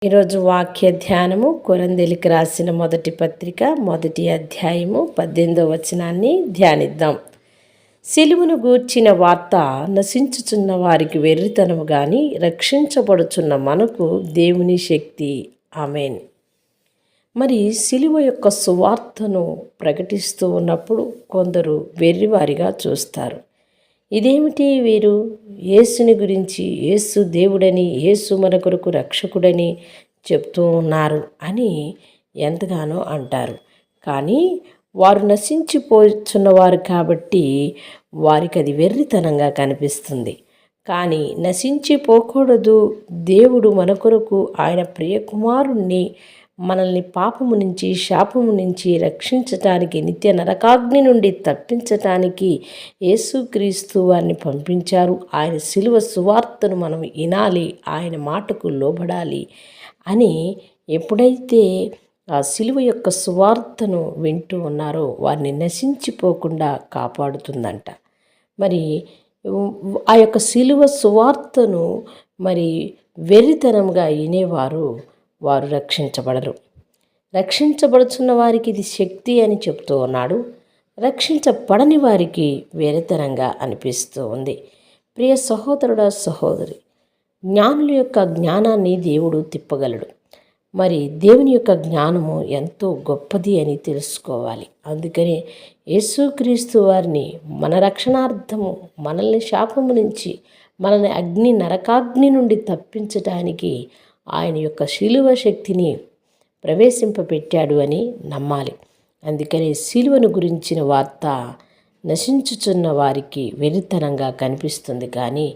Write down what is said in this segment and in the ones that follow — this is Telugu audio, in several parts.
ఈరోజు వాక్య ధ్యానము కొరంథీయులకు రాసిన మొదటి పత్రిక 1వ అధ్యాయము 18వ వచనాన్ని ధ్యానిద్దాం. సిలువను గూర్చిన వార్త నశించుచున్న వారికి వెర్రితనము గాని రక్షించబడుచున్న మనకు దేవుని శక్తి. ఆమేన్. మరి సిలువ యొక్క సువార్తను ప్రకటిస్తూ ఉన్నప్పుడు కొందరు వెర్రివారిగా చూస్తారు. ఇదేమిటి, వీరు యేసుని గురించి, యేసు దేవుడని, యేసు మన కొరకు రక్షకుడని చెప్తూ ఉన్నారు అని ఎంతగానో అంటారు. కానీ వారు నశించిపోతున్నవారు కాబట్టి వారికి అది వెర్రితనంగా కనిపిస్తుంది. కానీ నశించిపోకూడదు, దేవుడు మన కొరకు ఆయన ప్రియకుమారుణ్ణి మనల్ని పాపము నుంచి, శాపము నుంచి రక్షించటానికి, నిత్య నరకాగ్ని నుండి తప్పించటానికి యేసుక్రీస్తు వారిని పంపించారు. ఆయన సిలువ సువార్తను మనం వినాలి, ఆయన మాటకు లోబడాలి అని ఎప్పుడైతే ఆ సిలువ యొక్క సువార్తను వింటూ ఉన్నారో వారిని నశించిపోకుండా కాపాడుతుందంట. మరి ఆ యొక్క సిలువ సువార్తను మరి వెర్రితనంగా వినేవారు వారు రక్షించబడరు. రక్షించబడుచున్న వారికి ఇది శక్తి అని చెప్తూ ఉన్నాడు. రక్షించబడని వారికి వెర్రితనంగా అనిపిస్తూ ఉంది. ప్రియ సహోదరుడా, సహోదరి, జ్ఞానుల యొక్క జ్ఞానాన్ని దేవుడు తిప్పగలడు. మరి దేవుని యొక్క జ్ఞానము ఎంతో గొప్పది అని తెలుసుకోవాలి. అందుకని యేసుక్రీస్తు వారిని మన రక్షణార్థము, మనల్ని శాపము నుంచి, మనల్ని అగ్ని నరకాగ్ని నుండి తప్పించటానికి ఆయన యొక్క శిలువ శక్తిని ప్రవేశింపబెట్టాడు అని నమ్మాలి. అందుకని శిలువను గురించిన వార్త నశించుచున్న వారికి వెర్రితనంగా కనిపిస్తుంది. కానీ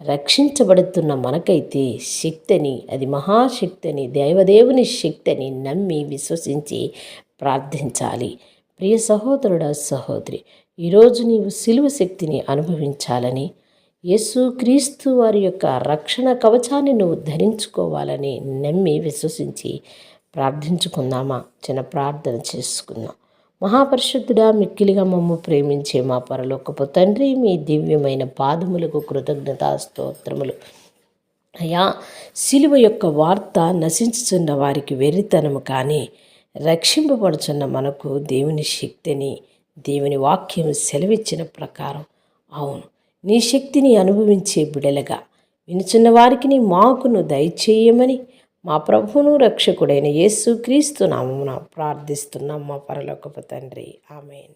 రక్షించబడుతున్న మనకైతే శక్తిని, అది మహాశక్తిని, దేవదేవుని శక్తిని నమ్మి విశ్వసించి ప్రార్థించాలి. ప్రియ సహోదరుడా, సహోదరి, ఈరోజు నీవు శిలువ శక్తిని అనుభవించాలని, యేసుక్రీస్తు వారి యొక్క రక్షణ కవచాన్ని నువ్వు ధరించుకోవాలని నమ్మి విశ్వసించి ప్రార్థించుకుందామా? చిన్న ప్రార్థన చేసుకుందాం. మహాపరిశుద్ధుడా, మిక్కిలిగా మమ్ము ప్రేమించే మా పరలోకపు తండ్రి, మీ దివ్యమైన పాదములకు కృతజ్ఞతా స్తోత్రములు. అయ్యా, సిలువ యొక్క వార్త నశించుచున్న వారికి వెర్రితనము, కానీ రక్షింపబడుచున్న మనకు దేవుని శక్తిని దేవుని వాక్యం సెలవిచ్చిన ప్రకారం అవును, నీ శక్తిని అనుభవించే బిడలగా వినుచున్న వారికి నీ మాకును దయచేయమని మా ప్రభువును రక్షకుడైన యేసుక్రీస్తు నామమున ప్రార్థిస్తున్నాం మా పరలోకపు తండ్రి. ఆమేన్.